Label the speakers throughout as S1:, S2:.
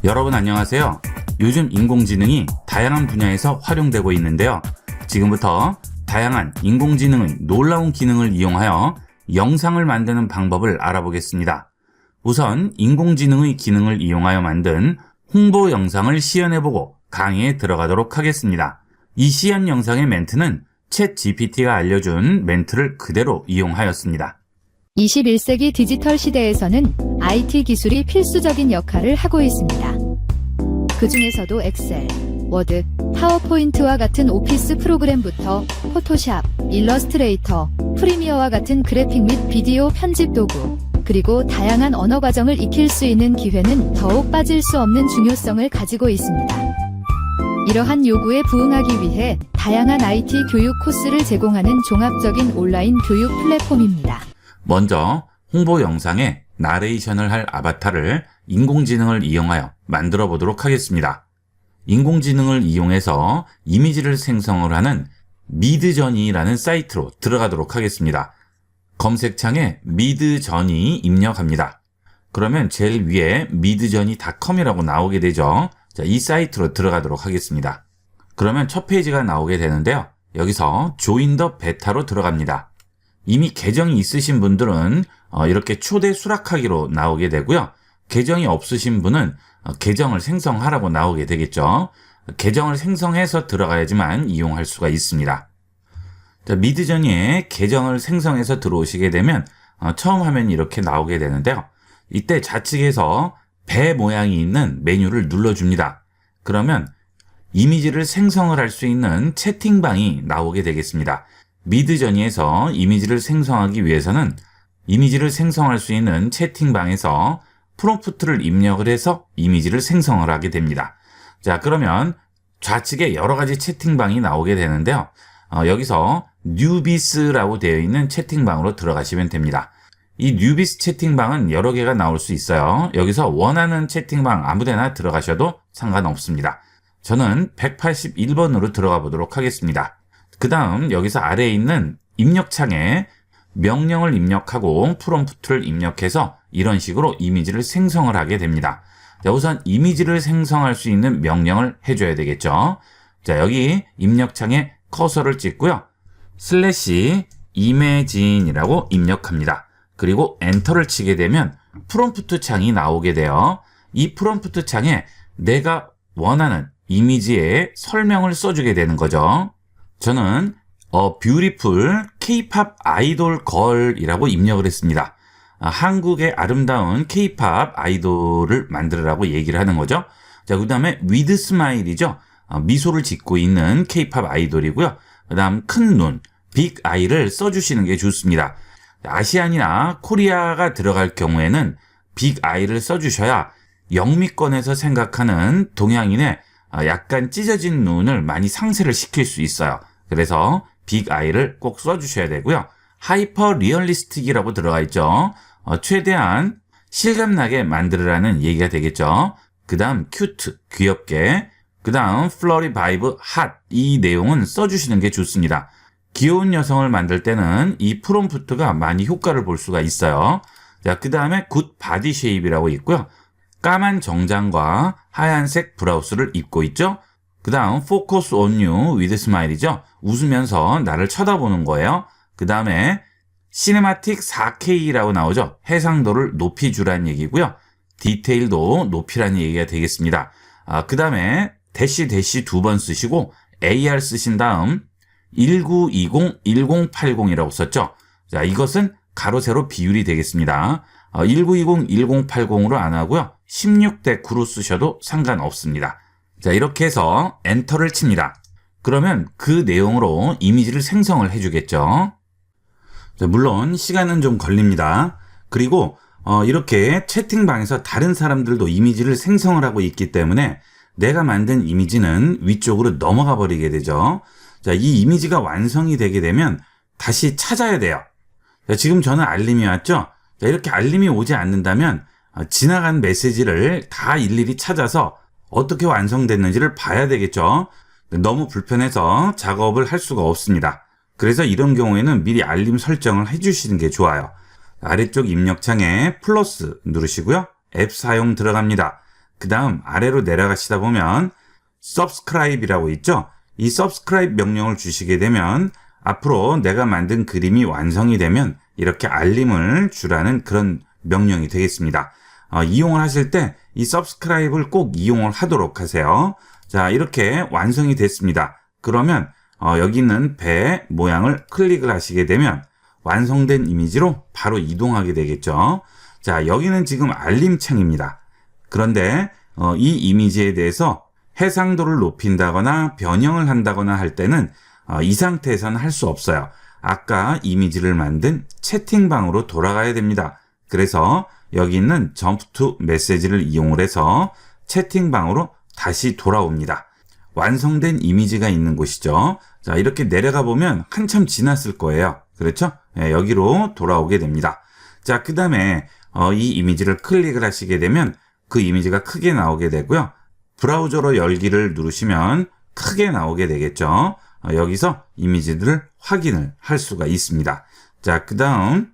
S1: 여러분 안녕하세요. 요즘 인공지능이 다양한 분야에서 활용되고 있는데요. 지금부터 다양한 인공지능의 놀라운 기능을 이용하여 영상을 만드는 방법을 알아보겠습니다. 우선 인공지능의 기능을 이용하여 만든 홍보 영상을 시연해보고 강의에 들어가도록 하겠습니다. 이 시연 영상의 멘트는 챗GPT가 알려준 멘트를 그대로 이용하였습니다.
S2: 21세기 디지털 시대에서는 IT 기술이 필수적인 역할을 하고 있습니다. 그 중에서도 엑셀, 워드, 파워포인트와 같은 오피스 프로그램부터 포토샵, 일러스트레이터, 프리미어와 같은 그래픽 및 비디오 편집 도구, 그리고 다양한 언어 과정을 익힐 수 있는 기회는 더욱 빠질 수 없는 중요성을 가지고 있습니다. 이러한 요구에 부응하기 위해 다양한 IT 교육 코스를 제공하는 종합적인 온라인 교육 플랫폼입니다.
S1: 먼저 홍보 영상에 나레이션을 할 아바타를 인공지능을 이용하여 만들어 보도록 하겠습니다. 인공지능을 이용해서 이미지를 생성을 하는 미드저니라는 사이트로 들어가도록 하겠습니다. 검색창에 미드저니 입력합니다. 그러면 제일 위에 midjourney.com이라고 나오게 되죠. 자, 이 사이트로 들어가도록 하겠습니다. 그러면 첫 페이지가 나오게 되는데요. 여기서 조인 더 베타로 들어갑니다. 이미 계정이 있으신 분들은 이렇게 초대 수락하기로 나오게 되고요. 계정이 없으신 분은 계정을 생성하라고 나오게 되겠죠. 계정을 생성해서 들어가야지만 이용할 수가 있습니다. 자, 미드저니에 계정을 생성해서 들어오시게 되면 처음 화면이 이렇게 나오게 되는데요. 이때 좌측에서 배 모양이 있는 메뉴를 눌러줍니다. 그러면 이미지를 생성을 할 수 있는 채팅방이 나오게 되겠습니다. 미드저니에서 이미지를 생성하기 위해서는 이미지를 생성할 수 있는 채팅방에서 프롬프트를 입력을 해서 이미지를 생성을 하게 됩니다. 자, 그러면 좌측에 여러 가지 채팅방이 나오게 되는데요. 여기서 뉴비스라고 되어 있는 채팅방으로 들어가시면 됩니다. 이 뉴비스 채팅방은 여러 개가 나올 수 있어요. 여기서 원하는 채팅방 아무데나 들어가셔도 상관없습니다. 저는 181번으로 들어가 보도록 하겠습니다. 그 다음 여기서 아래에 있는 입력창에 명령을 입력하고 프롬프트를 입력해서 이런 식으로 이미지를 생성을 하게 됩니다. 자, 우선 이미지를 생성할 수 있는 명령을 해줘야 되겠죠. 자, 여기 입력창에 커서를 찍고요. 슬래시 imagine이라고 입력합니다. 그리고 엔터를 치게 되면 프롬프트 창이 나오게 돼요. 이 프롬프트 창에 내가 원하는 이미지의 설명을 써주게 되는 거죠. 저는 beautiful K-pop 아이돌 걸이라고 입력을 했습니다. 한국의 아름다운 K-pop 아이돌을 만들으라고 얘기를 하는 거죠. 자, 그 다음에 with smile이죠. 미소를 짓고 있는 K-pop 아이돌이고요. 그 다음 큰 눈, big eye를 써주시는 게 좋습니다. 아시안이나 코리아가 들어갈 경우에는 big eye를 써주셔야 영미권에서 생각하는 동양인의 약간 찢어진 눈을 많이 상쇄를 시킬 수 있어요. 그래서 빅 아이를 꼭 써주셔야 되고요. 하이퍼 리얼리스틱이라고 들어가 있죠. 최대한 실감나게 만들으라는 얘기가 되겠죠. 그 다음 큐트, 귀엽게. 그 다음 플러리 바이브, 핫. 이 내용은 써주시는 게 좋습니다. 귀여운 여성을 만들 때는 이 프롬프트가 많이 효과를 볼 수가 있어요. 자, 그 다음에 굿 바디 쉐입이라고 있고요. 까만 정장과 하얀색 브라우스를 입고 있죠. 그 다음 focus on you with smile이죠. 웃으면서 나를 쳐다보는 거예요. 그 다음에 시네마틱 4K라고 나오죠. 해상도를 높이주라는 얘기고요. 디테일도 높이라는 얘기가 되겠습니다. 그 다음에 대시 2번 쓰시고 AR 쓰신 다음 1920, 1080이라고 썼죠. 자, 이것은 가로 세로 비율이 되겠습니다. 1920, 1080으로 안 하고요. 16대 9로 쓰셔도 상관없습니다. 자, 이렇게 해서 엔터를 칩니다. 그러면 그 내용으로 이미지를 생성을 해주겠죠. 자, 물론 시간은 좀 걸립니다. 그리고 이렇게 채팅방에서 다른 사람들도 이미지를 생성을 하고 있기 때문에 내가 만든 이미지는 위쪽으로 넘어가 버리게 되죠. 자, 이 이미지가 완성이 되게 되면 다시 찾아야 돼요. 자, 지금 저는 알림이 왔죠. 자, 이렇게 알림이 오지 않는다면 지나간 메시지를 다 일일이 찾아서 어떻게 완성됐는지를 봐야 되겠죠. 너무 불편해서 작업을 할 수가 없습니다. 그래서 이런 경우에는 미리 알림 설정을 해주시는 게 좋아요. 아래쪽 입력창에 플러스 누르시고요. 앱 사용 들어갑니다. 그 다음 아래로 내려가시다 보면 subscribe이라고 있죠. 이 subscribe 명령을 주시게 되면 앞으로 내가 만든 그림이 완성이 되면 이렇게 알림을 주라는 그런 명령이 되겠습니다. 이용을 하실 때 이 subscribe를 꼭 이용을 하도록 하세요. 자, 이렇게 완성이 됐습니다. 그러면 여기 있는 배 모양을 클릭을 하시게 되면 완성된 이미지로 바로 이동하게 되겠죠. 자, 여기는 지금 알림창입니다. 그런데 이 이미지에 대해서 해상도를 높인다거나 변형을 한다거나 할 때는 이 상태에서는 할 수 없어요. 아까 이미지를 만든 채팅방으로 돌아가야 됩니다. 그래서 여기 있는 점프 투 메시지를 이용을 해서 채팅방으로 다시 돌아옵니다. 완성된 이미지가 있는 곳이죠. 자, 이렇게 내려가 보면 한참 지났을 거예요. 그렇죠? 네, 여기로 돌아오게 됩니다. 자, 그 다음에 이 이미지를 클릭을 하시게 되면 그 이미지가 크게 나오게 되고요. 브라우저로 열기를 누르시면 크게 나오게 되겠죠. 여기서 이미지들을 확인을 할 수가 있습니다. 자, 그 다음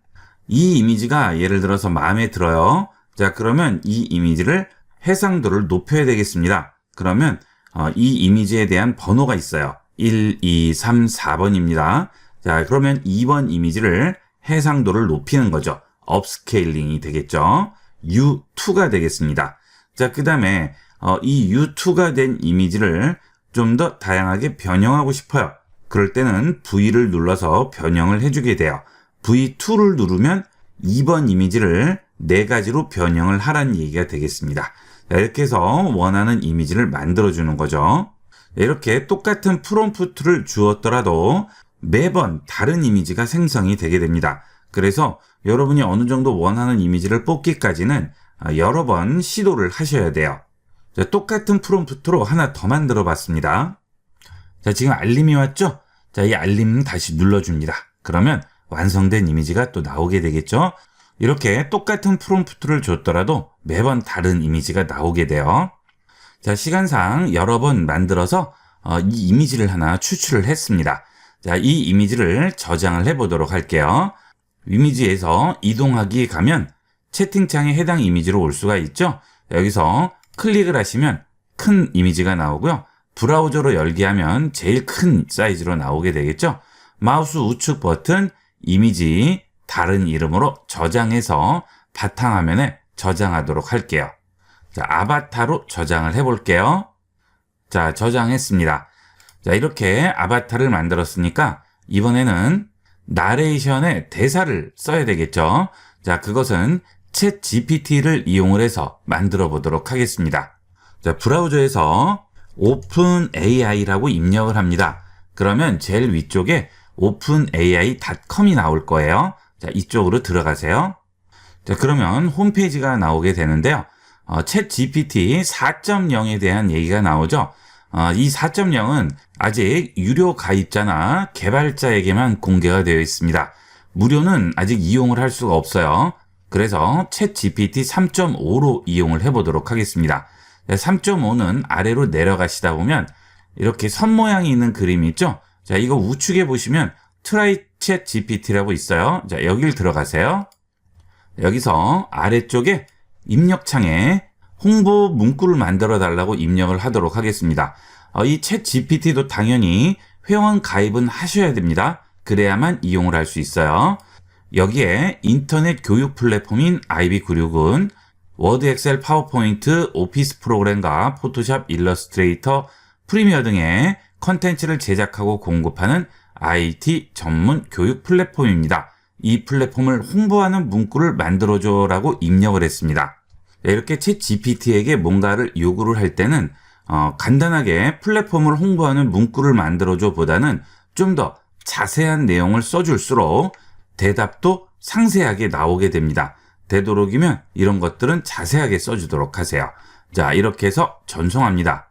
S1: 이 이미지가 예를 들어서 마음에 들어요. 자, 그러면 이 이미지를 해상도를 높여야 되겠습니다. 그러면 이 이미지에 대한 번호가 있어요. 1, 2, 3, 4번입니다. 자, 그러면 2번 이미지를 해상도를 높이는 거죠. 업스케일링이 되겠죠. U2가 되겠습니다. 자, 그 다음에 이 U2가 된 이미지를 좀 더 다양하게 변형하고 싶어요. 그럴 때는 V를 눌러서 변형을 해주게 돼요. V2를 누르면 2번 이미지를 4가지로 변형을 하라는 얘기가 되겠습니다. 자, 이렇게 해서 원하는 이미지를 만들어주는 거죠. 이렇게 똑같은 프롬프트를 주었더라도 매번 다른 이미지가 생성이 되게 됩니다. 그래서 여러분이 어느 정도 원하는 이미지를 뽑기까지는 여러 번 시도를 하셔야 돼요. 자, 똑같은 프롬프트로 하나 더 만들어 봤습니다. 자, 지금 알림이 왔죠? 자, 이 알림 다시 눌러줍니다. 그러면 완성된 이미지가 또 나오게 되겠죠? 이렇게 똑같은 프롬프트를 줬더라도 매번 다른 이미지가 나오게 돼요. 자, 시간상 여러 번 만들어서 이 이미지를 하나 추출을 했습니다. 자, 이 이미지를 저장을 해보도록 할게요. 이미지에서 이동하기 가면 채팅창에 해당 이미지로 올 수가 있죠? 여기서 클릭을 하시면 큰 이미지가 나오고요. 브라우저로 열기 하면 제일 큰 사이즈로 나오게 되겠죠? 마우스 우측 버튼 이미지 다른 이름으로 저장해서 바탕화면에 저장하도록 할게요. 자, 아바타로 저장을 해볼게요. 자, 저장했습니다. 자, 이렇게 아바타를 만들었으니까 이번에는 나레이션의 대사를 써야 되겠죠. 자, 그것은 챗 GPT를 이용을 해서 만들어 보도록 하겠습니다. 자, 브라우저에서 OpenAI라고 입력을 합니다. 그러면 제일 위쪽에 openai.com이 나올 거예요. 자, 이쪽으로 들어가세요. 자, 그러면 홈페이지가 나오게 되는데요. 챗 GPT 4.0에 대한 얘기가 나오죠. 이 4.0은 아직 유료 가입자나 개발자에게만 공개가 되어 있습니다. 무료는 아직 이용을 할 수가 없어요. 그래서 챗 GPT 3.5로 이용을 해보도록 하겠습니다. 3.5는 아래로 내려가시다 보면 이렇게 선 모양이 있는 그림이 있죠. 자, 이거 우측에 보시면 Try Chat GPT라고 있어요. 자, 여길 들어가세요. 여기서 아래쪽에 입력창에 홍보 문구를 만들어 달라고 입력을 하도록 하겠습니다. 이 챗 GPT도 당연히 회원 가입은 하셔야 됩니다. 그래야만 이용을 할 수 있어요. 여기에 인터넷 교육 플랫폼인 IB96은 워드, 엑셀, 파워포인트, 오피스 프로그램과 포토샵, 일러스트레이터, 프리미어 등의 컨텐츠를 제작하고 공급하는 IT 전문 교육 플랫폼입니다. 이 플랫폼을 홍보하는 문구를 만들어줘라고 입력을 했습니다. 이렇게 챗 GPT에게 뭔가를 요구를 할 때는 간단하게 플랫폼을 홍보하는 문구를 만들어줘 보다는 좀 더 자세한 내용을 써줄수록 대답도 상세하게 나오게 됩니다. 되도록이면 이런 것들은 자세하게 써주도록 하세요. 자, 이렇게 해서 전송합니다.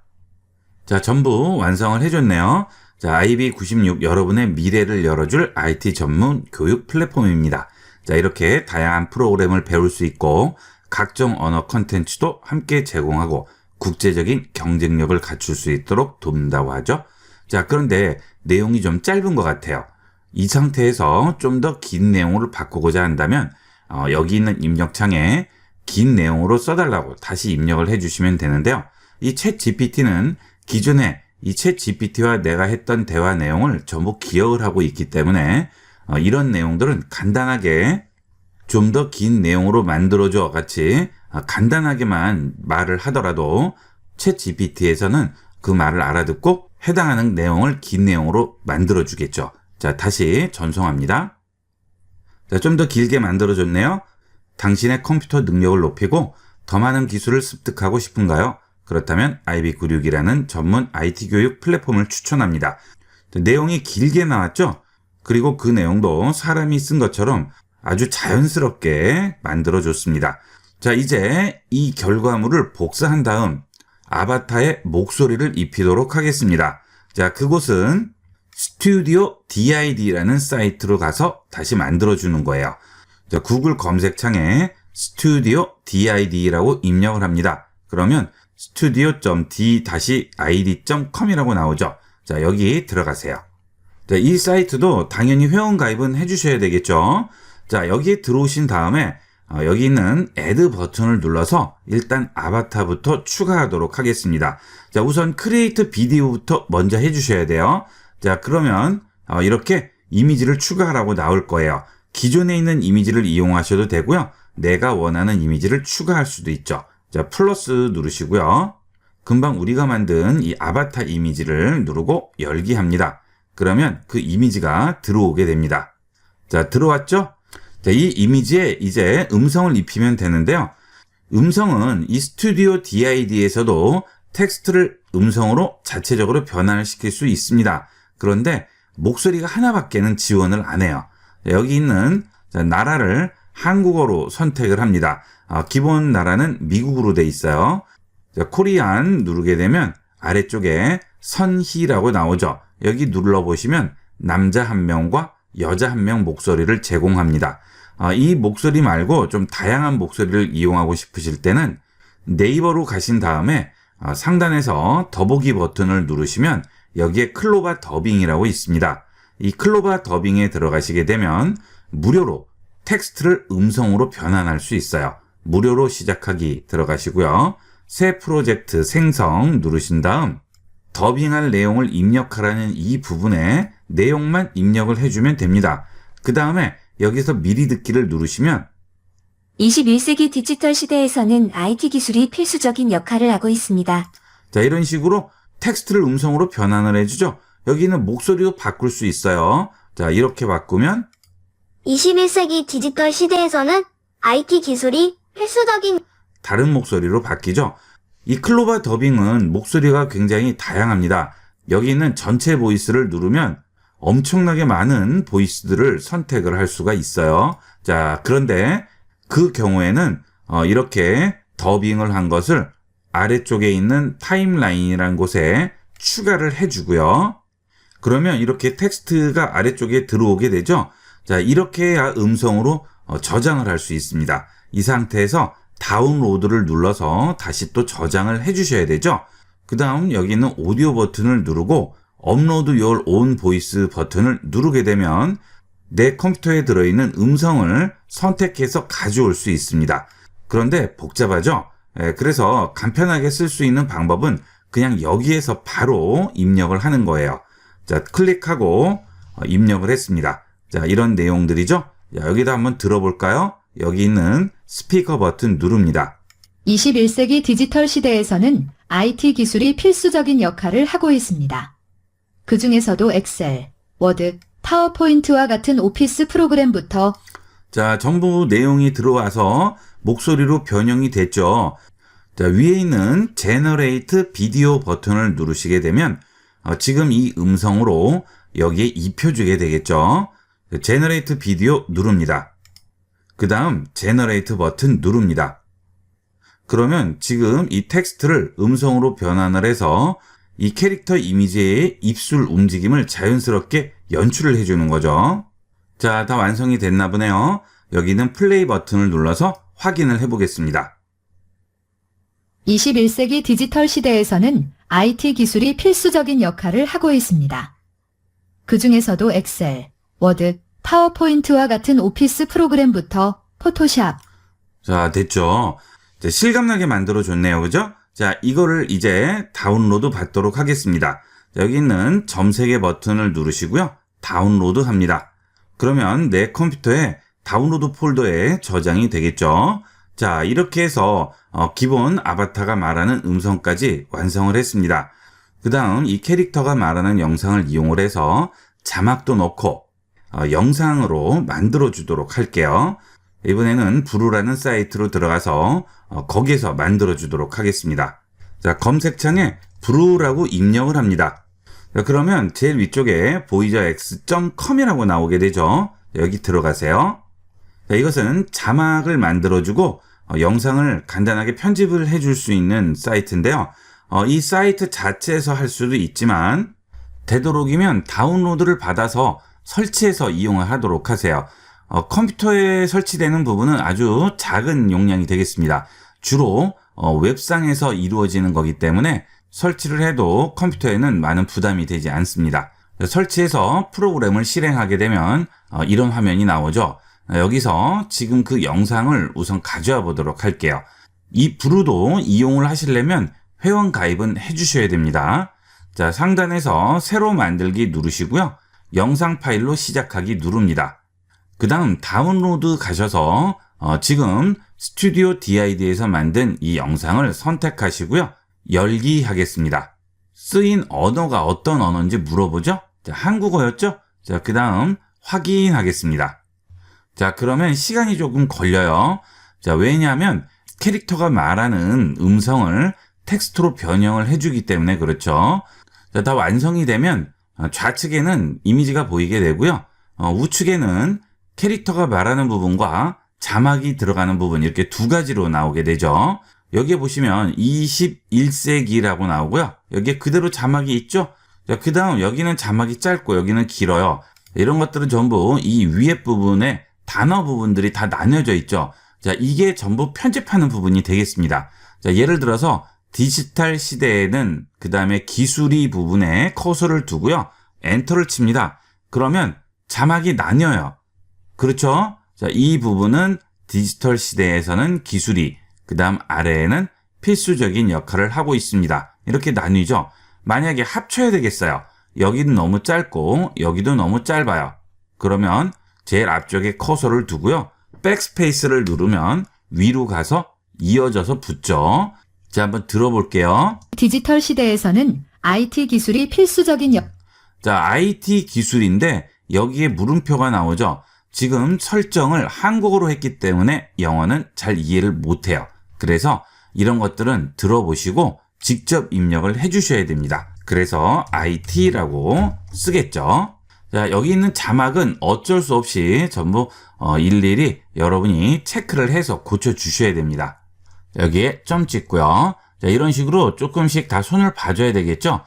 S1: 자, 전부 완성을 해줬네요. 자, IB96 여러분의 미래를 열어줄 IT 전문 교육 플랫폼입니다. 자, 이렇게 다양한 프로그램을 배울 수 있고 각종 언어 컨텐츠도 함께 제공하고 국제적인 경쟁력을 갖출 수 있도록 돕는다고 하죠. 자, 그런데 내용이 좀 짧은 것 같아요. 이 상태에서 좀 더 긴 내용으로 바꾸고자 한다면 여기 있는 입력창에 긴 내용으로 써달라고 다시 입력을 해주시면 되는데요. 이 챗 GPT는 기존에 이 챗 GPT와 내가 했던 대화 내용을 전부 기억을 하고 있기 때문에 이런 내용들은 간단하게 좀 더 긴 내용으로 만들어줘 같이 간단하게만 말을 하더라도 챗 GPT에서는 그 말을 알아듣고 해당하는 내용을 긴 내용으로 만들어주겠죠. 자, 다시 전송합니다. 자, 좀 더 길게 만들어줬네요. 당신의 컴퓨터 능력을 높이고 더 많은 기술을 습득하고 싶은가요? 그렇다면 IB96이라는 전문 IT 교육 플랫폼을 추천합니다. 내용이 길게 나왔죠? 그리고 그 내용도 사람이 쓴 것처럼 아주 자연스럽게 만들어줬습니다. 자, 이제 이 결과물을 복사한 다음 아바타의 목소리를 입히도록 하겠습니다. 자, 그곳은 스튜디오 DID라는 사이트로 가서 다시 만들어주는 거예요. 자, 구글 검색창에 스튜디오 DID라고 입력을 합니다. 그러면 studio.d-id.com이라고 나오죠. 자, 여기 들어가세요. 자, 이 사이트도 당연히 회원 가입은 해주셔야 되겠죠. 자, 여기에 들어오신 다음에 여기 있는 add 버튼을 눌러서 일단 아바타부터 추가하도록 하겠습니다. 자, 우선 크리에이트 비디오부터 먼저 해주셔야 돼요. 자, 그러면 이렇게 이미지를 추가하라고 나올 거예요. 기존에 있는 이미지를 이용하셔도 되고요. 내가 원하는 이미지를 추가할 수도 있죠. 자, 플러스 누르시고요. 금방 우리가 만든 이 아바타 이미지를 누르고 열기 합니다. 그러면 그 이미지가 들어오게 됩니다. 자, 들어왔죠? 자, 이 이미지에 이제 음성을 입히면 되는데요. 음성은 이 스튜디오 DID에서도 텍스트를 음성으로 자체적으로 변환을 시킬 수 있습니다. 그런데 목소리가 하나밖에는 지원을 안 해요. 자, 여기 있는 나라를 한국어로 선택을 합니다. 기본 나라는 미국으로 돼 있어요. 자, 코리안 누르게 되면 아래쪽에 선희라고 나오죠. 여기 눌러보시면 남자 1명과 여자 1명 목소리를 제공합니다. 이 목소리 말고 좀 다양한 목소리를 이용하고 싶으실 때는 네이버로 가신 다음에 상단에서 더보기 버튼을 누르시면 여기에 클로바 더빙이라고 있습니다. 이 클로바 더빙에 들어가시게 되면 무료로 텍스트를 음성으로 변환할 수 있어요. 무료로 시작하기 들어가시고요. 새 프로젝트 생성 누르신 다음 더빙할 내용을 입력하라는 이 부분에 내용만 입력을 해주면 됩니다. 그 다음에 여기서 미리 듣기를 누르시면
S3: 21세기 디지털 시대에서는 IT 기술이 필수적인 역할을 하고 있습니다.
S1: 자, 이런 식으로 텍스트를 음성으로 변환을 해주죠. 여기는 목소리도 바꿀 수 있어요. 자, 이렇게 바꾸면
S4: 21세기 디지털 시대에서는 IT 기술이 필수적인
S1: 다른 목소리로 바뀌죠. 이 클로바 더빙은 목소리가 굉장히 다양합니다. 여기 있는 전체 보이스를 누르면 엄청나게 많은 보이스들을 선택을 할 수가 있어요. 자, 그런데 그 경우에는 이렇게 더빙을 한 것을 아래쪽에 있는 타임라인이라는 곳에 추가를 해주고요. 그러면 이렇게 텍스트가 아래쪽에 들어오게 되죠. 자, 이렇게 해야 음성으로 저장을 할 수 있습니다. 이 상태에서 다운로드를 눌러서 다시 또 저장을 해주셔야 되죠. 그 다음 여기 있는 오디오 버튼을 누르고 업로드 your own voice 버튼을 누르게 되면 내 컴퓨터에 들어있는 음성을 선택해서 가져올 수 있습니다. 그런데 복잡하죠? 그래서 간편하게 쓸 수 있는 방법은 그냥 여기에서 바로 입력을 하는 거예요. 자, 클릭하고 입력을 했습니다. 자, 이런 내용들이죠? 자, 여기다 한번 들어볼까요? 여기 있는 스피커 버튼 누릅니다.
S2: 21세기 디지털 시대에서는 IT 기술이 필수적인 역할을 하고 있습니다. 그 중에서도 엑셀, 워드, 파워포인트와 같은 오피스 프로그램부터
S1: 자, 전부 내용이 들어와서 목소리로 변형이 됐죠. 자, 위에 있는 제너레이트 비디오 버튼을 누르시게 되면 지금 이 음성으로 여기에 입혀주게 되겠죠. 제너레이트 비디오 누릅니다. 그 다음 제너레이트 버튼 누릅니다. 그러면 지금 이 텍스트를 음성으로 변환을 해서 이 캐릭터 이미지의 입술 움직임을 자연스럽게 연출을 해주는 거죠. 자, 다 완성이 됐나 보네요. 여기는 플레이 버튼을 눌러서 확인을 해보겠습니다.
S2: 21세기 디지털 시대에서는 IT 기술이 필수적인 역할을 하고 있습니다. 그 중에서도 엑셀, 워드, 파워포인트와 같은 오피스 프로그램부터 포토샵,
S1: 자, 됐죠? 자, 실감나게 만들어줬네요. 그죠? 자, 이거를 이제 다운로드 받도록 하겠습니다. 자, 여기 있는 점 3개 버튼을 누르시고요. 다운로드 합니다. 그러면 내 컴퓨터에 다운로드 폴더에 저장이 되겠죠? 자, 이렇게 해서 기본 아바타가 말하는 음성까지 완성을 했습니다. 그 다음 이 캐릭터가 말하는 영상을 이용을 해서 자막도 넣고 영상으로 만들어 주도록 할게요. 이번에는 브루라는 사이트로 들어가서 거기에서 만들어 주도록 하겠습니다. 자, 검색창에 브루라고 입력을 합니다. 자, 그러면 제일 위쪽에 voyagerx.com이라고 나오게 되죠. 여기 들어가세요. 자, 이것은 자막을 만들어주고 영상을 간단하게 편집을 해줄 수 있는 사이트인데요. 이 사이트 자체에서 할 수도 있지만 되도록이면 다운로드를 받아서 설치해서 이용을 하도록 하세요. 컴퓨터에 설치되는 부분은 아주 작은 용량이 되겠습니다. 주로 웹상에서 이루어지는 거기 때문에 설치를 해도 컴퓨터에는 많은 부담이 되지 않습니다. 설치해서 프로그램을 실행하게 되면 이런 화면이 나오죠. 여기서 지금 그 영상을 우선 가져와 보도록 할게요. 이 브루도 이용을 하시려면 회원 가입은 해주셔야 됩니다. 자, 상단에서 새로 만들기 누르시고요. 영상 파일로 시작하기 누릅니다. 그 다음 다운로드 가셔서 지금 스튜디오 DID에서 만든 이 영상을 선택하시고요. 열기 하겠습니다. 쓰인 언어가 어떤 언어인지 물어보죠. 자, 한국어였죠? 자, 그 다음 확인하겠습니다. 자, 그러면 시간이 조금 걸려요. 자, 왜냐하면 캐릭터가 말하는 음성을 텍스트로 변형을 해주기 때문에 그렇죠. 자, 다 완성이 되면 좌측에는 이미지가 보이게 되고요. 우측에는 캐릭터가 말하는 부분과 자막이 들어가는 부분 이렇게 두 가지로 나오게 되죠. 여기에 보시면 21세기라고 나오고요. 여기에 그대로 자막이 있죠. 자, 그 다음 여기는 자막이 짧고 여기는 길어요. 이런 것들은 전부 이 위에 부분에 단어 부분들이 다 나뉘어져 있죠. 자, 이게 전부 편집하는 부분이 되겠습니다. 자, 예를 들어서 디지털 시대에는 그 다음에 기술이 부분에 커서를 두고요. 엔터를 칩니다. 그러면 자막이 나뉘어요. 그렇죠? 자, 이 부분은 디지털 시대에서는 기술이, 그 다음 아래에는 필수적인 역할을 하고 있습니다. 이렇게 나뉘죠. 만약에 합쳐야 되겠어요. 여기는 너무 짧고 여기도 너무 짧아요. 그러면 제일 앞쪽에 커서를 두고요. 백스페이스를 누르면 위로 가서 이어져서 붙죠. 자, 한번 들어볼게요.
S2: 디지털 시대에서는 IT 기술이 필수적인
S1: 자, IT 기술인데 여기에 물음표가 나오죠. 지금 설정을 한국어로 했기 때문에 영어는 잘 이해를 못해요. 그래서 이런 것들은 들어보시고 직접 입력을 해주셔야 됩니다. 그래서 IT라고 쓰겠죠. 자, 여기 있는 자막은 어쩔 수 없이 전부 일일이 여러분이 체크를 해서 고쳐주셔야 됩니다. 여기에 점 찍고요. 자, 이런 식으로 조금씩 다 손을 봐줘야 되겠죠.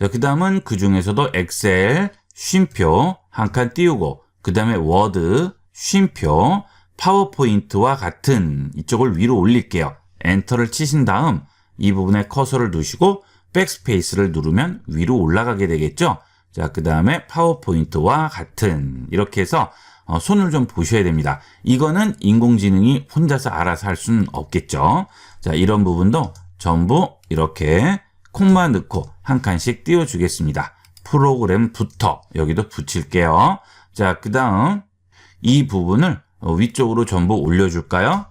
S1: 자, 그 다음은 그 중에서도 엑셀, 쉼표 한 칸 띄우고 그 다음에 워드, 쉼표, 파워포인트와 같은 이쪽을 위로 올릴게요. 엔터를 치신 다음 이 부분에 커서를 두시고 백스페이스를 누르면 위로 올라가게 되겠죠. 자, 그 다음에 파워포인트와 같은 이렇게 해서 손을 좀 보셔야 됩니다. 이거는 인공지능이 혼자서 알아서 할 수는 없겠죠. 자, 이런 부분도 전부 이렇게 콤마 넣고 한 칸씩 띄워주겠습니다. 프로그램부터 여기도 붙일게요. 자, 그 다음 이 부분을 위쪽으로 전부 올려줄까요?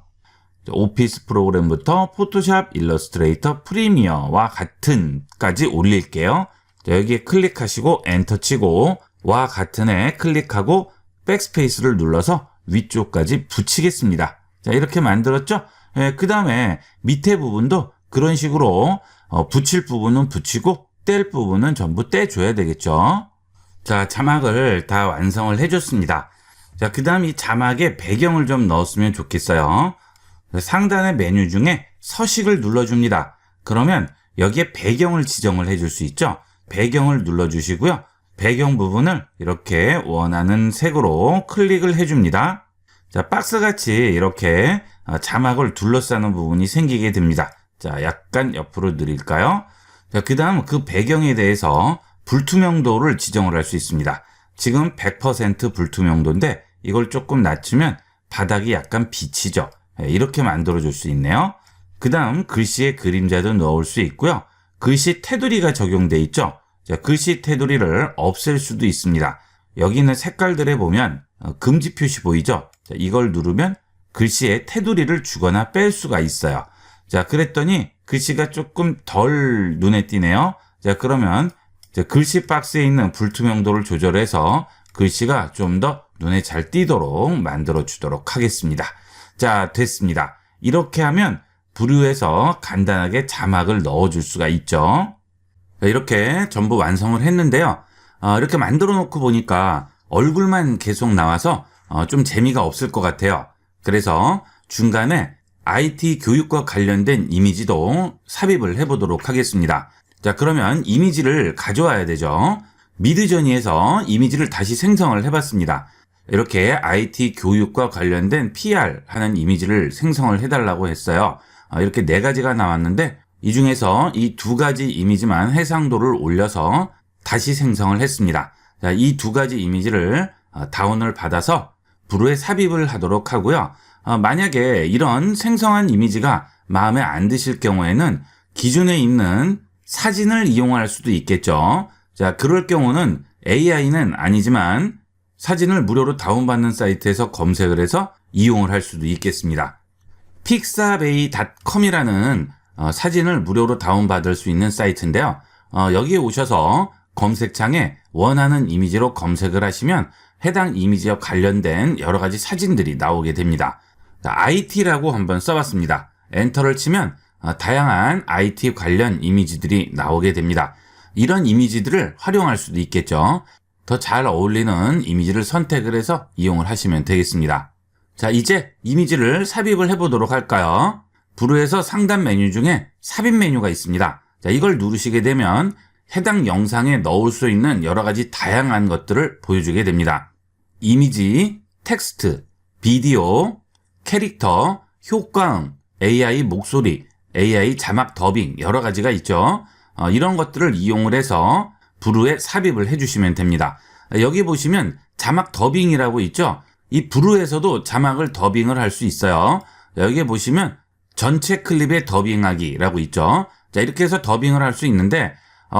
S1: 오피스 프로그램부터 포토샵, 일러스트레이터, 프리미어와 같은까지 올릴게요. 자, 여기에 클릭하시고 엔터 치고 와 같은에 클릭하고 백스페이스를 눌러서 위쪽까지 붙이겠습니다. 자, 이렇게 만들었죠? 그 다음에 밑에 부분도 그런 식으로 붙일 부분은 붙이고 뗄 부분은 전부 떼줘야 되겠죠. 자, 자막을 다 완성을 해줬습니다. 자, 그 다음 이 자막에 배경을 좀 넣었으면 좋겠어요. 상단의 메뉴 중에 서식을 눌러줍니다. 그러면 여기에 배경을 지정을 해줄 수 있죠. 배경을 눌러주시고요. 배경 부분을 이렇게 원하는 색으로 클릭을 해줍니다. 자, 박스같이 이렇게 자막을 둘러싸는 부분이 생기게 됩니다. 자, 약간 옆으로 느릴까요? 자, 그 다음 그 배경에 대해서 불투명도를 지정을 할 수 있습니다. 지금 100% 불투명도인데 이걸 조금 낮추면 바닥이 약간 비치죠. 이렇게 만들어줄 수 있네요. 그 다음 글씨의 그림자도 넣을 수 있고요. 글씨 테두리가 적용돼 있죠. 자, 글씨 테두리를 없앨 수도 있습니다. 여기 있는 색깔들에 보면 금지 표시 보이죠? 자, 이걸 누르면 글씨의 테두리를 주거나 뺄 수가 있어요. 자, 그랬더니 글씨가 조금 덜 눈에 띄네요. 자, 그러면 글씨 박스에 있는 불투명도를 조절해서 글씨가 좀 더 눈에 잘 띄도록 만들어 주도록 하겠습니다. 자, 됐습니다. 이렇게 하면 부류에서 간단하게 자막을 넣어줄 수가 있죠. 자, 이렇게 전부 완성을 했는데요. 이렇게 만들어 놓고 보니까 얼굴만 계속 나와서 좀 재미가 없을 것 같아요. 그래서 중간에 IT 교육과 관련된 이미지도 삽입을 해보도록 하겠습니다. 자, 그러면 이미지를 가져와야 되죠. 미드저니에서 이미지를 다시 생성을 해봤습니다. 이렇게 IT 교육과 관련된 PR 하는 이미지를 생성을 해달라고 했어요. 이렇게 4가지가 나왔는데 이 중에서 이 2가지 이미지만 해상도를 올려서 다시 생성을 했습니다. 자, 이 2가지 이미지를 다운을 받아서 부루에 삽입을 하도록 하고요. 만약에 이런 생성한 이미지가 마음에 안 드실 경우에는 기존에 있는 사진을 이용할 수도 있겠죠. 자, 그럴 경우는 AI는 아니지만 사진을 무료로 다운받는 사이트에서 검색을 해서 이용을 할 수도 있겠습니다. pixabay.com이라는 사진을 무료로 다운받을 수 있는 사이트인데요. 여기에 오셔서 검색창에 원하는 이미지로 검색을 하시면 해당 이미지와 관련된 여러 가지 사진들이 나오게 됩니다. IT라고 한번 써봤습니다. 엔터를 치면 다양한 IT 관련 이미지들이 나오게 됩니다. 이런 이미지들을 활용할 수도 있겠죠. 더 잘 어울리는 이미지를 선택을 해서 이용을 하시면 되겠습니다. 자, 이제 이미지를 삽입을 해보도록 할까요? 부루에서 상단 메뉴 중에 삽입 메뉴가 있습니다. 자, 이걸 누르시게 되면 해당 영상에 넣을 수 있는 여러 가지 다양한 것들을 보여주게 됩니다. 이미지, 텍스트, 비디오, 캐릭터, 효과음, AI 목소리, AI 자막 더빙 여러 가지가 있죠. 이런 것들을 이용을 해서 부루에 삽입을 해주시면 됩니다. 여기 보시면 자막 더빙이라고 있죠. 이 부루에서도 자막을 더빙을 할 수 있어요. 여기 보시면 전체 클립에 더빙하기라고 있죠. 자, 이렇게 해서 더빙을 할 수 있는데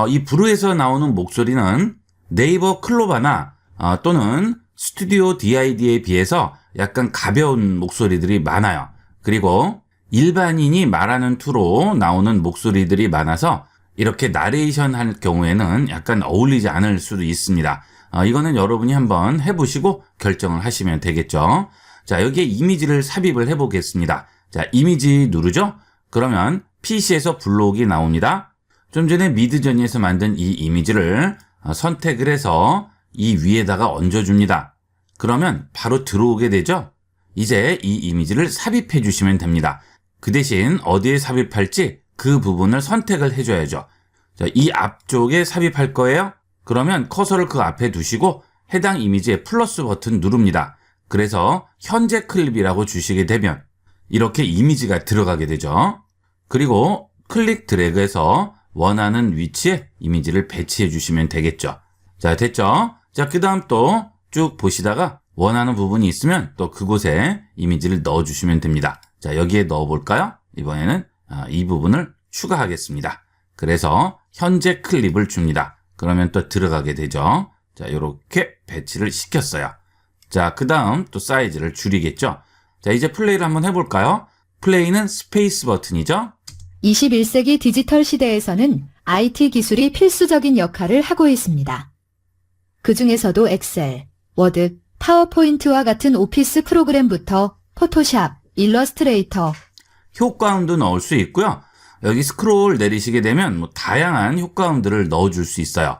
S1: 이 부루에서 나오는 목소리는 네이버 클로바나 또는 스튜디오 DID에 비해서 약간 가벼운 목소리들이 많아요. 그리고 일반인이 말하는 투로 나오는 목소리들이 많아서 이렇게 나레이션 할 경우에는 약간 어울리지 않을 수도 있습니다. 이거는 여러분이 한번 해보시고 결정을 하시면 되겠죠. 자, 여기에 이미지를 삽입을 해보겠습니다. 자, 이미지 누르죠? 그러면 PC에서 불러오기 나옵니다. 좀 전에 미드저니에서 만든 이 이미지를 선택을 해서 이 위에다가 얹어줍니다. 그러면 바로 들어오게 되죠? 이제 이 이미지를 삽입해 주시면 됩니다. 그 대신 어디에 삽입할지 그 부분을 선택을 해줘야죠. 자, 이 앞쪽에 삽입할 거예요? 그러면 커서를 그 앞에 두시고 해당 이미지에 플러스 버튼 누릅니다. 그래서 현재 클립이라고 주시게 되면 이렇게 이미지가 들어가게 되죠. 그리고 클릭 드래그해서 원하는 위치에 이미지를 배치해 주시면 되겠죠. 자, 됐죠? 자, 그 다음 또 쭉 보시다가 원하는 부분이 있으면 또 그곳에 이미지를 넣어 주시면 됩니다. 자, 여기에 넣어 볼까요? 이번에는 이 부분을 추가하겠습니다. 그래서 현재 클립을 줍니다. 그러면 또 들어가게 되죠. 자, 이렇게 배치를 시켰어요. 자, 그 다음 또 사이즈를 줄이겠죠. 자, 이제 플레이를 한번 해볼까요? 플레이는 스페이스 버튼이죠.
S2: 21세기 디지털 시대에서는 IT 기술이 필수적인 역할을 하고 있습니다. 그 중에서도 엑셀, 워드, 파워포인트와 같은 오피스 프로그램부터 포토샵, 일러스트레이터,
S1: 효과음도 넣을 수 있고요. 여기 스크롤 내리시게 되면 다양한 효과음들을 넣어줄 수 있어요.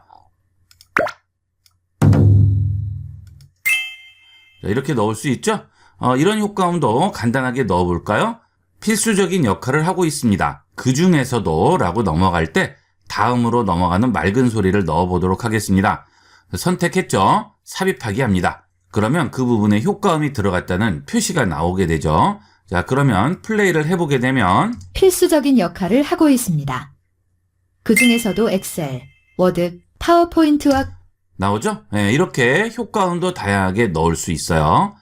S1: 자, 이렇게 넣을 수 있죠? 이런 효과음도 간단하게 넣어볼까요? 필수적인 역할을 하고 있습니다. 그 중에서도 라고 넘어갈 때 다음으로 넘어가는 맑은 소리를 넣어보도록 하겠습니다. 선택했죠? 삽입하기 합니다. 그러면 그 부분에 효과음이 들어갔다는 표시가 나오게 되죠. 자, 그러면 플레이를 해보게 되면
S2: 필수적인 역할을 하고 있습니다. 그 중에서도 엑셀, 워드, 파워포인트와
S1: 나오죠? 네, 이렇게 효과음도 다양하게 넣을 수 있어요.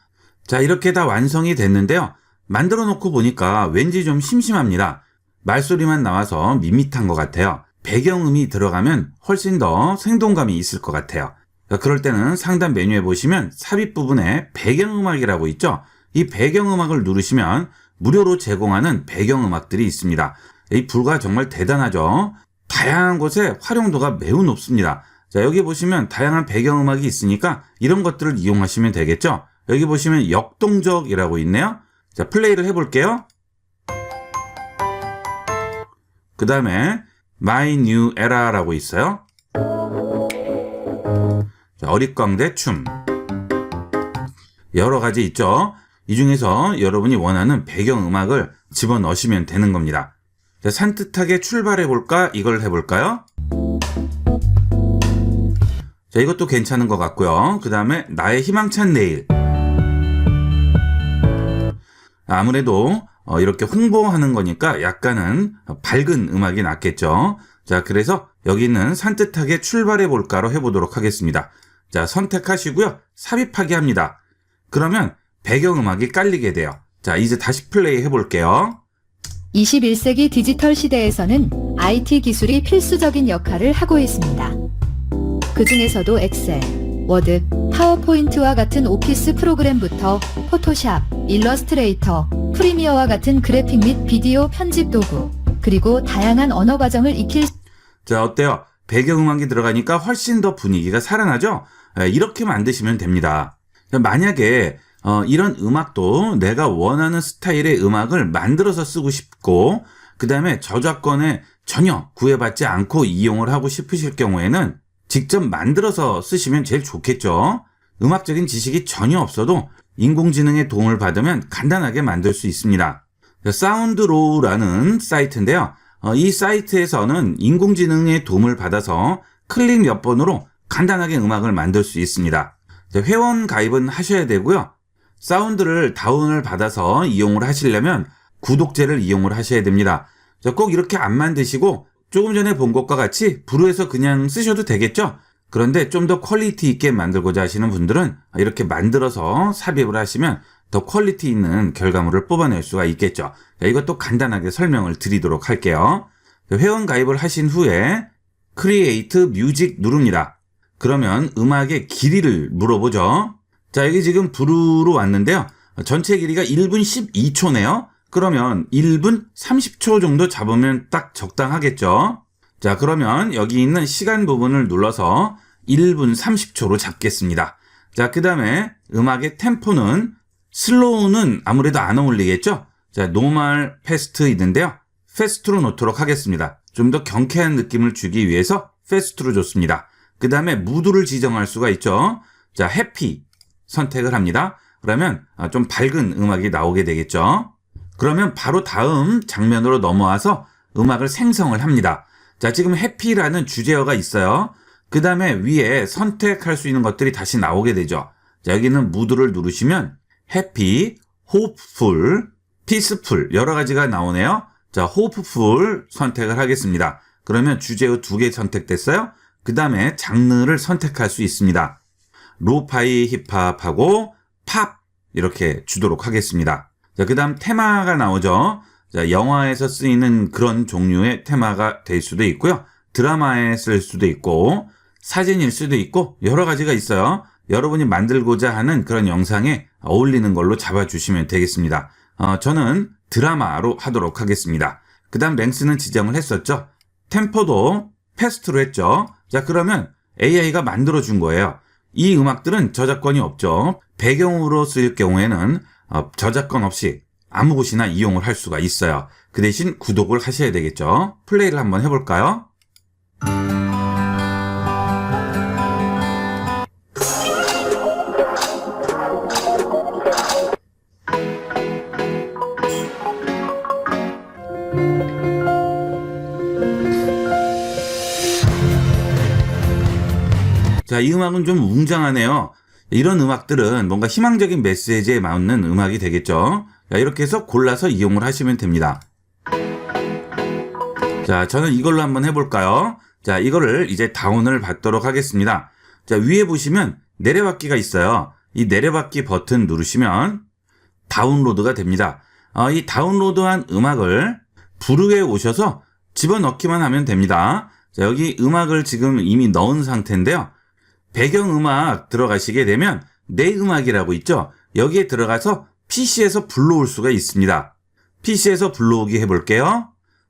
S1: 자, 이렇게 다 완성이 됐는데요. 만들어 놓고 보니까 왠지 좀 심심합니다. 말소리만 나와서 밋밋한 것 같아요. 배경음이 들어가면 훨씬 더 생동감이 있을 것 같아요. 그럴 때는 상단 메뉴에 보시면 삽입 부분에 배경음악이라고 있죠. 이 배경음악을 누르시면 무료로 제공하는 배경음악들이 있습니다. 이 불과 정말 대단하죠. 다양한 곳에 활용도가 매우 높습니다. 자, 여기 보시면 다양한 배경음악이 있으니까 이런 것들을 이용하시면 되겠죠. 여기 보시면 역동적이라고 있네요. 자, 플레이를 해볼게요. 그 다음에 My New Era라고 있어요. 자, 어릿광대 춤. 여러 가지 있죠. 이 중에서 여러분이 원하는 배경음악을 집어넣으시면 되는 겁니다. 자, 산뜻하게 출발해볼까? 이걸 해볼까요? 자, 이것도 괜찮은 것 같고요. 그 다음에 나의 희망찬 내일. 아무래도 이렇게 홍보하는 거니까 약간은 밝은 음악이 낫겠죠. 자, 그래서 여기 있는 산뜻하게 출발해볼까로 해보도록 하겠습니다. 자, 선택하시고요. 삽입하기 합니다. 그러면 배경음악이 깔리게 돼요. 자, 이제 다시 플레이 해볼게요.
S2: 21세기 디지털 시대에서는 IT 기술이 필수적인 역할을 하고 있습니다. 그 중에서도 엑셀, 워드, 파워포인트와 같은 오피스 프로그램부터 포토샵, 일러스트레이터, 프리미어와 같은 그래픽 및 비디오 편집 도구, 그리고 다양한 언어 과정을 익힐
S1: 자, 어때요? 배경음악이 들어가니까 훨씬 더 분위기가 살아나죠? 이렇게 만드시면 됩니다. 만약에 이런 음악도 내가 원하는 스타일의 음악을 만들어서 쓰고 싶고 그 다음에 저작권에 전혀 구애받지 않고 이용을 하고 싶으실 경우에는 직접 만들어서 쓰시면 제일 좋겠죠. 음악적인 지식이 전혀 없어도 인공지능의 도움을 받으면 간단하게 만들 수 있습니다. 사운드로우라는 사이트인데요. 이 사이트에서는 인공지능의 도움을 받아서 클릭 몇 번으로 간단하게 음악을 만들 수 있습니다. 회원 가입은 하셔야 되고요. 사운드를 다운을 받아서 이용을 하시려면 구독제를 이용을 하셔야 됩니다. 꼭 이렇게 안 만드시고 조금 전에 본 것과 같이 브루에서 그냥 쓰셔도 되겠죠? 그런데 좀 더 퀄리티 있게 만들고자 하시는 분들은 이렇게 만들어서 삽입을 하시면 더 퀄리티 있는 결과물을 뽑아낼 수가 있겠죠. 이것도 간단하게 설명을 드리도록 할게요. 회원 가입을 하신 후에 Create Music 누릅니다. 그러면 음악의 길이를 물어보죠. 자, 여기 지금 브루로 왔는데요. 전체 길이가 1분 12초네요. 그러면 1분 30초 정도 잡으면 딱 적당하겠죠. 자, 그러면 여기 있는 시간 부분을 눌러서 1분 30초로 잡겠습니다. 자, 그 다음에 음악의 템포는 슬로우는 아무래도 안 어울리겠죠. 자, 노멀, 패스트 있는데요. 패스트로 놓도록 하겠습니다. 좀 더 경쾌한 느낌을 주기 위해서 패스트로 줬습니다. 그 다음에 무드를 지정할 수가 있죠. 자, 해피 선택을 합니다. 그러면 좀 밝은 음악이 나오게 되겠죠. 그러면 바로 다음 장면으로 넘어와서 음악을 생성을 합니다. 자, 지금 해피라는 주제어가 있어요. 그 다음에 위에 선택할 수 있는 것들이 다시 나오게 되죠. 자, 여기는 무드를 누르시면 해피, 호프풀, 피스풀 여러 가지가 나오네요. 자, 호프풀 선택을 하겠습니다. 그러면 주제어 2개 선택됐어요. 그 다음에 장르를 선택할 수 있습니다. 로파이 힙합하고 팝 이렇게 주도록 하겠습니다. 자, 그 다음 테마가 나오죠. 자, 영화에서 쓰이는 그런 종류의 테마가 될 수도 있고요. 드라마에 쓸 수도 있고 사진일 수도 있고 여러 가지가 있어요. 여러분이 만들고자 하는 그런 영상에 어울리는 걸로 잡아주시면 되겠습니다. 저는 드라마로 하도록 하겠습니다. 그 다음 랭스는 지정을 했었죠. 템포도 패스트로 했죠. 자, 그러면 AI가 만들어준 거예요. 이 음악들은 저작권이 없죠. 배경으로 쓰일 경우에는 저작권 없이 아무 곳이나 이용을 할 수가 있어요. 그 대신 구독을 하셔야 되겠죠. 플레이를 한번 해볼까요? 자, 이 음악은 좀 웅장하네요. 이런 음악들은 뭔가 희망적인 메시지에 맞는 음악이 되겠죠. 자, 이렇게 해서 골라서 이용을 하시면 됩니다. 자, 저는 이걸로 한번 해볼까요? 자, 이거를 이제 다운을 받도록 하겠습니다. 자, 위에 보시면 내려받기가 있어요. 이 내려받기 버튼 누르시면 다운로드가 됩니다. 이 다운로드한 음악을 부르에 오셔서 집어넣기만 하면 됩니다. 자, 여기 음악을 지금 이미 넣은 상태인데요. 배경음악 들어가시게 되면 내 음악이라고 있죠. 여기에 들어가서 PC에서 불러올 수가 있습니다. PC에서 불러오기 해볼게요.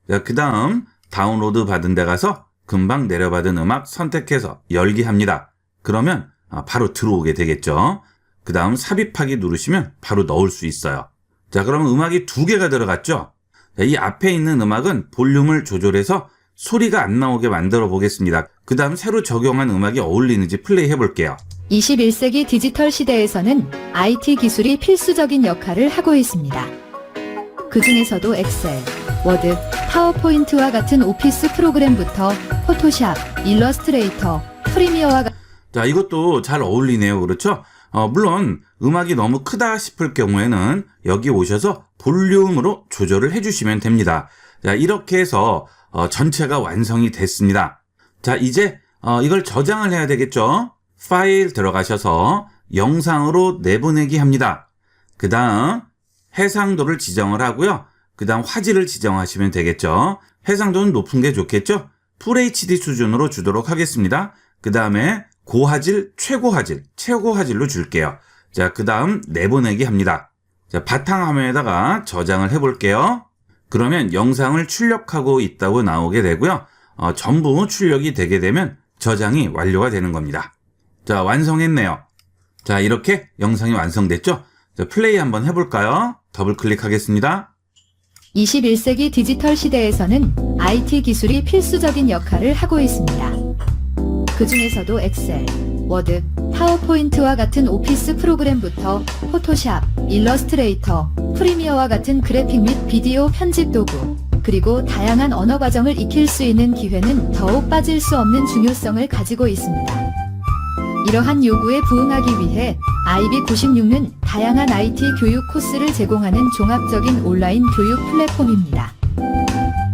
S1: 자, 그 다음 다운로드 받은 데 가서 금방 내려받은 음악 선택해서 열기 합니다. 그러면 바로 들어오게 되겠죠. 그 다음 삽입하기 누르시면 바로 넣을 수 있어요. 자, 그러면 음악이 2개가 들어갔죠. 자, 이 앞에 있는 음악은 볼륨을 조절해서 소리가 안 나오게 만들어 보겠습니다. 그 다음 새로 적용한 음악이 어울리는지 플레이 해볼게요.
S2: 21세기 디지털 시대에서는 IT 기술이 필수적인 역할을 하고 있습니다. 그 중에서도 엑셀, 워드, 파워포인트와 같은 오피스 프로그램부터 포토샵, 일러스트레이터, 프리미어와
S1: 자, 이것도 잘 어울리네요. 그렇죠? 물론 음악이 너무 크다 싶을 경우에는 여기 오셔서 볼륨으로 조절을 해주시면 됩니다. 자, 이렇게 해서 전체가 완성이 됐습니다. 자, 이제 이걸 저장을 해야 되겠죠? 파일 들어가셔서 영상으로 내보내기 합니다. 그 다음 해상도를 지정을 하고요. 그 다음 화질을 지정하시면 되겠죠. 해상도는 높은 게 좋겠죠? FHD 수준으로 주도록 하겠습니다. 그 다음에 고화질, 최고화질로 줄게요. 자, 그 다음 내보내기 합니다. 자, 바탕화면에다가 저장을 해볼게요. 그러면 영상을 출력하고 있다고 나오게 되고요. 전부 출력이 되게 되면 저장이 완료가 되는 겁니다. 자, 완성했네요. 자, 이렇게 영상이 완성됐죠? 자, 플레이 한번 해볼까요? 더블 클릭하겠습니다.
S2: 21세기 디지털 시대에서는 IT 기술이 필수적인 역할을 하고 있습니다. 그 중에서도 엑셀, 워드, 파워포인트와 같은 오피스 프로그램부터 포토샵, 일러스트레이터, 프리미어와 같은 그래픽 및 비디오 편집 도구, 그리고 다양한 언어 과정을 익힐 수 있는 기회는 더욱 빠질 수 없는 중요성을 가지고 있습니다. 이러한 요구에 부응하기 위해 IB96는 다양한 IT 교육 코스를 제공하는 종합적인 온라인 교육 플랫폼입니다.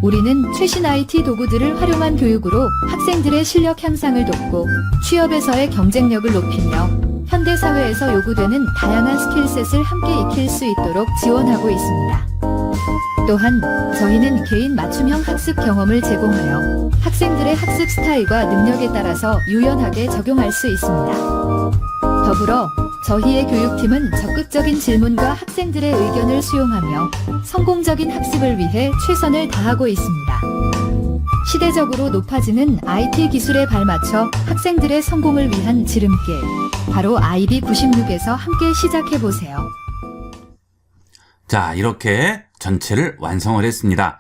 S2: 우리는 최신 IT 도구들을 활용한 교육으로 학생들의 실력 향상을 돕고 취업에서의 경쟁력을 높이며 현대사회에서 요구되는 다양한 스킬셋을 함께 익힐 수 있도록 지원하고 있습니다. 또한 저희는 개인 맞춤형 학습 경험을 제공하여 학생들의 학습 스타일과 능력에 따라서 유연하게 적용할 수 있습니다. 더불어 저희의 교육팀은 적극적인 질문과 학생들의 의견을 수용하며 성공적인 학습을 위해 최선을 다하고 있습니다. 시대적으로 높아지는 IT 기술에 발맞춰 학생들의 성공을 위한 지름길, 바로 IB96에서 함께 시작해보세요.
S1: 자, 이렇게 전체를 완성을 했습니다.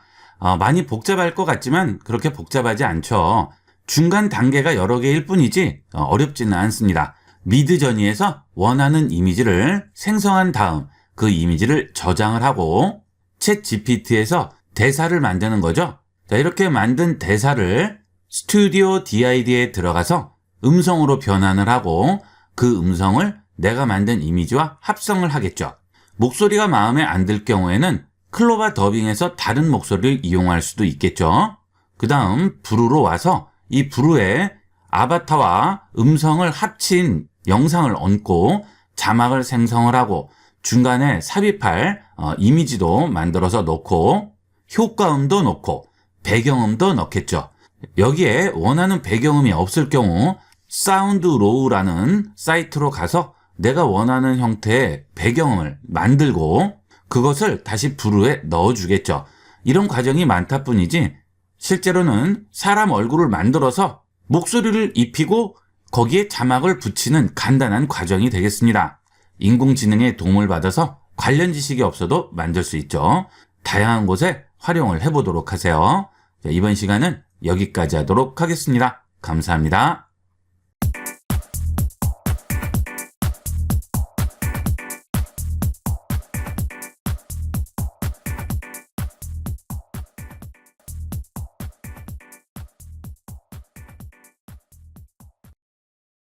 S1: 많이 복잡할 것 같지만 그렇게 복잡하지 않죠. 중간 단계가 여러 개일 뿐이지 어렵지는 않습니다. 미드저니에서 원하는 이미지를 생성한 다음 그 이미지를 저장을 하고 챗 GPT에서 대사를 만드는 거죠. 자, 이렇게 만든 대사를 스튜디오 DID에 들어가서 음성으로 변환을 하고 그 음성을 내가 만든 이미지와 합성을 하겠죠. 목소리가 마음에 안 들 경우에는 클로바 더빙에서 다른 목소리를 이용할 수도 있겠죠. 그 다음 브루로 와서 이 브루에 아바타와 음성을 합친 영상을 얹고 자막을 생성을 하고 중간에 삽입할 이미지도 만들어서 넣고 효과음도 넣고 배경음도 넣겠죠. 여기에 원하는 배경음이 없을 경우 사운드로우라는 사이트로 가서 내가 원하는 형태의 배경음을 만들고 그것을 다시 브루에 넣어주겠죠. 이런 과정이 많다 뿐이지 실제로는 사람 얼굴을 만들어서 목소리를 입히고 거기에 자막을 붙이는 간단한 과정이 되겠습니다. 인공지능의 도움을 받아서 관련 지식이 없어도 만들 수 있죠. 다양한 곳에 활용을 해보도록 하세요. 자, 이번 시간은 여기까지 하도록 하겠습니다. 감사합니다.